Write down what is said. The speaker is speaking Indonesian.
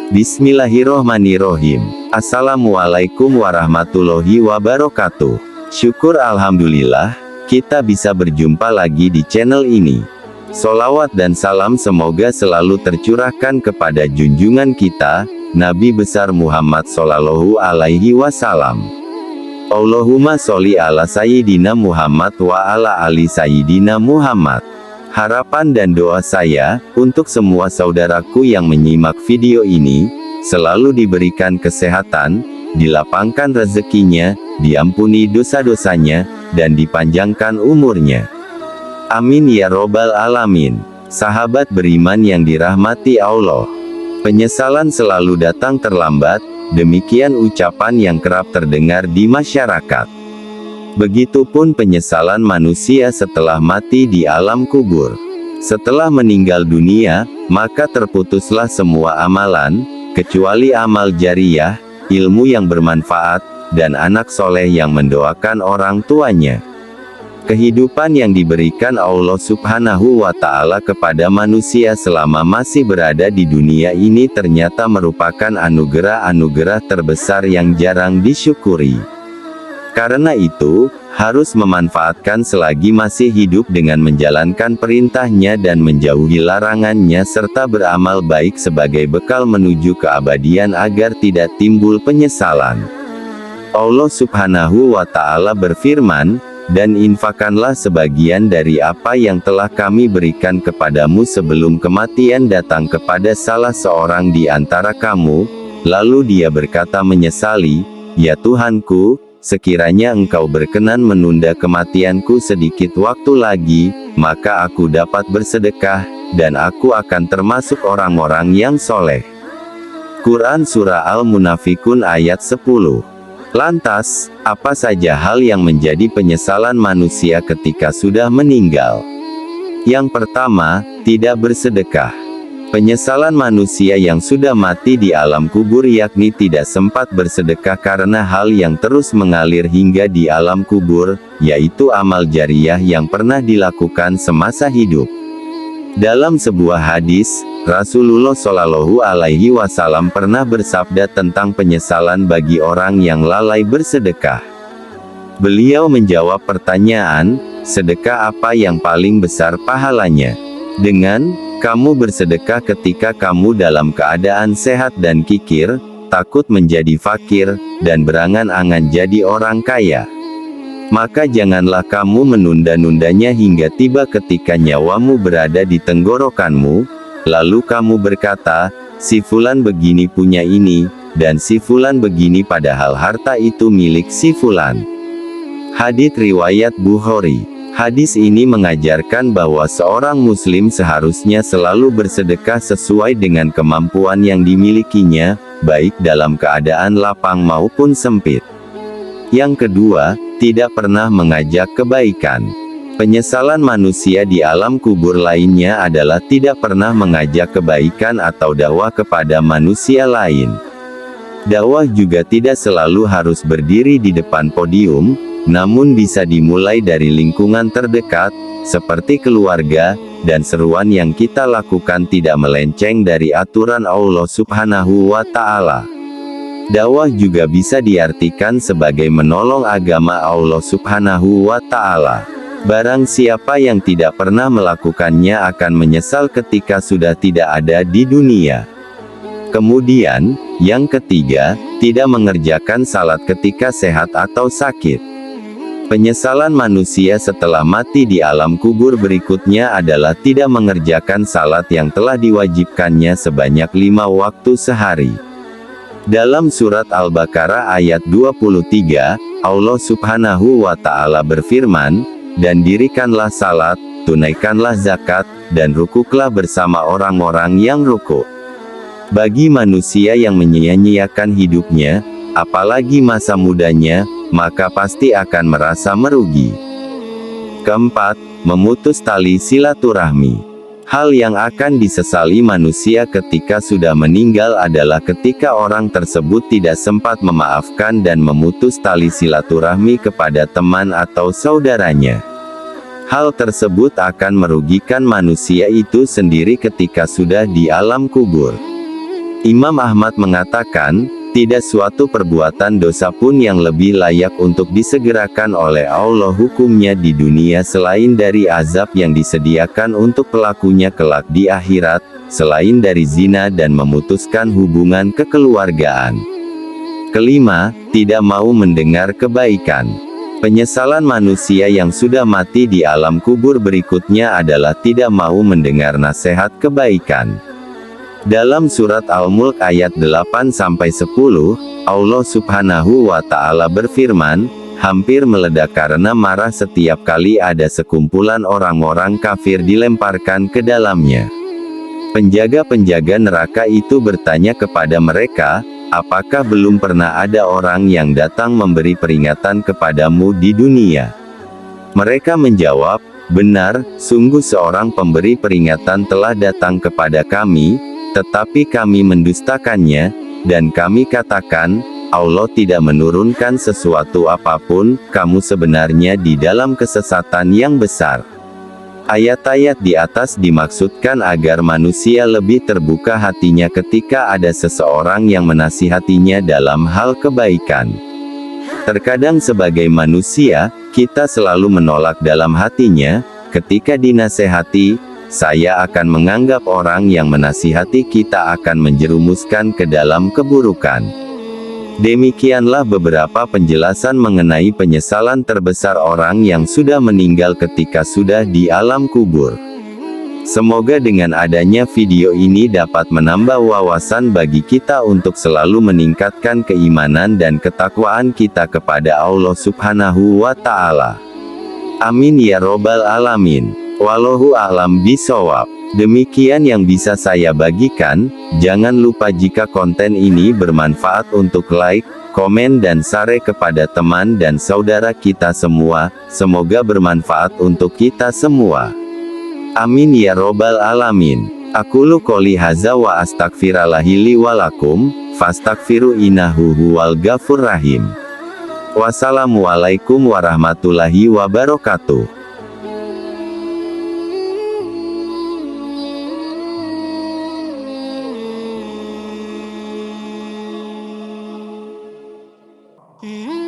Bismillahirrohmanirrohim. Assalamualaikum warahmatullahi wabarakatuh. Syukur alhamdulillah, kita bisa berjumpa lagi di channel ini. Sholawat dan salam semoga selalu tercurahkan kepada junjungan kita, Nabi besar Muhammad Sallallahu Alaihi Wasallam. Allahumma sholli ala Sayyidina Muhammad wa ala ali Sayyidina Muhammad. Harapan dan doa saya, untuk semua saudaraku yang menyimak video ini, selalu diberikan kesehatan, dilapangkan rezekinya, diampuni dosa-dosanya, dan dipanjangkan umurnya. Amin ya robbal alamin. Sahabat beriman yang dirahmati Allah. Penyesalan selalu datang terlambat, demikian ucapan yang kerap terdengar di masyarakat. Begitupun penyesalan manusia setelah mati di alam kubur. Setelah meninggal dunia, maka terputuslah semua amalan, kecuali amal jariyah, ilmu yang bermanfaat, dan anak soleh yang mendoakan orang tuanya. Kehidupan yang diberikan Allah Subhanahu wa Ta'ala kepada manusia selama masih berada di dunia ini ternyata merupakan anugerah-anugerah terbesar yang jarang disyukuri. Karena itu, harus memanfaatkan selagi masih hidup dengan menjalankan perintahnya dan menjauhi larangannya serta beramal baik sebagai bekal menuju keabadian agar tidak timbul penyesalan. Allah Subhanahu wa Ta'ala berfirman, dan infakkanlah sebagian dari apa yang telah kami berikan kepadamu sebelum kematian datang kepada salah seorang di antara kamu, lalu dia berkata menyesali, ya Tuhanku, sekiranya engkau berkenan menunda kematianku sedikit waktu lagi, maka aku dapat bersedekah, dan aku akan termasuk orang-orang yang soleh. Quran Surah Al-Munafikun ayat 10. Lantas, apa saja hal yang menjadi penyesalan manusia ketika sudah meninggal? Yang pertama, tidak bersedekah. Penyesalan manusia yang sudah mati di alam kubur yakni tidak sempat bersedekah karena hal yang terus mengalir hingga di alam kubur, yaitu amal jariyah yang pernah dilakukan semasa hidup. Dalam sebuah hadis, Rasulullah Shallallahu Alaihi Wasallam pernah bersabda tentang penyesalan bagi orang yang lalai bersedekah. Beliau menjawab pertanyaan, sedekah apa yang paling besar pahalanya? Dengan, kamu bersedekah ketika kamu dalam keadaan sehat dan kikir, takut menjadi fakir, dan berangan-angan jadi orang kaya. Maka janganlah kamu menunda-nundanya hingga tiba ketika nyawamu berada di tenggorokanmu, lalu kamu berkata, si fulan begini punya ini, dan si fulan begini padahal harta itu milik si fulan. Hadits riwayat Bukhari. Hadis ini mengajarkan bahwa seorang muslim seharusnya selalu bersedekah sesuai dengan kemampuan yang dimilikinya, baik dalam keadaan lapang maupun sempit. Yang kedua, tidak pernah mengajak kebaikan. Penyesalan manusia di alam kubur lainnya adalah tidak pernah mengajak kebaikan atau dakwah kepada manusia lain. Dakwah juga tidak selalu harus berdiri di depan podium, namun bisa dimulai dari lingkungan terdekat, seperti keluarga, dan seruan yang kita lakukan tidak melenceng dari aturan Allah Subhanahu wa Ta'ala. Dakwah juga bisa diartikan sebagai menolong agama Allah Subhanahu wa Ta'ala. Barang siapa yang tidak pernah melakukannya akan menyesal ketika sudah tidak ada di dunia. Kemudian, yang ketiga, tidak mengerjakan salat ketika sehat atau sakit. Penyesalan manusia setelah mati di alam kubur berikutnya adalah tidak mengerjakan salat yang telah diwajibkannya sebanyak 5 waktu sehari. Dalam surat Al-Baqarah ayat 23, Allah Subhanahu wa Ta'ala berfirman, dan dirikanlah salat, tunaikanlah zakat, dan rukuklah bersama orang-orang yang rukuk. Bagi manusia yang menyia-nyiakan hidupnya, apalagi masa mudanya, maka pasti akan merasa merugi. Keempat, memutus tali silaturahmi. Hal yang akan disesali manusia ketika sudah meninggal adalah ketika orang tersebut tidak sempat memaafkan dan memutus tali silaturahmi kepada teman atau saudaranya. Hal tersebut akan merugikan manusia itu sendiri ketika sudah di alam kubur. Imam Ahmad mengatakan, tidak suatu perbuatan dosa pun yang lebih layak untuk disegerakan oleh Allah hukumnya di dunia selain dari azab yang disediakan untuk pelakunya kelak di akhirat, selain dari zina dan memutuskan hubungan kekeluargaan. Kelima, tidak mau mendengar kebaikan. Penyesalan manusia yang sudah mati di alam kubur berikutnya adalah tidak mau mendengar nasihat kebaikan. Dalam surat Al-Mulk ayat 8-10, Allah Subhanahu wa Ta'ala berfirman, hampir meledak karena marah setiap kali ada sekumpulan orang-orang kafir dilemparkan ke dalamnya. Penjaga-penjaga neraka itu bertanya kepada mereka, apakah belum pernah ada orang yang datang memberi peringatan kepadamu di dunia? Mereka menjawab, benar, sungguh seorang pemberi peringatan telah datang kepada kami, tetapi kami mendustakannya, dan kami katakan, Allah tidak menurunkan sesuatu apapun, kamu sebenarnya di dalam kesesatan yang besar. Ayat-ayat di atas dimaksudkan agar manusia lebih terbuka hatinya ketika ada seseorang yang menasihatinya dalam hal kebaikan. Terkadang sebagai manusia, kita selalu menolak dalam hatinya, ketika dinasehati, saya akan menganggap orang yang menasihati kita akan menjerumuskan ke dalam keburukan. Demikianlah beberapa penjelasan mengenai penyesalan terbesar orang yang sudah meninggal ketika sudah di alam kubur. Semoga dengan adanya video ini dapat menambah wawasan bagi kita untuk selalu meningkatkan keimanan dan ketakwaan kita kepada Allah Subhanahu wa Ta'ala. Amin ya robbal alamin. Wallahu a'lam bishawab. Demikian yang bisa saya bagikan. Jangan lupa jika konten ini bermanfaat untuk like, komen dan share kepada teman dan saudara kita semua. Semoga bermanfaat untuk kita semua. Amin ya robbal alamin. Aqulu qouli hadza wa astaghfirullahi li wa lakum, fastaghfiru innahu huwal ghafur rahim. Wassalamualaikum warahmatullahi wabarakatuh. Hmm.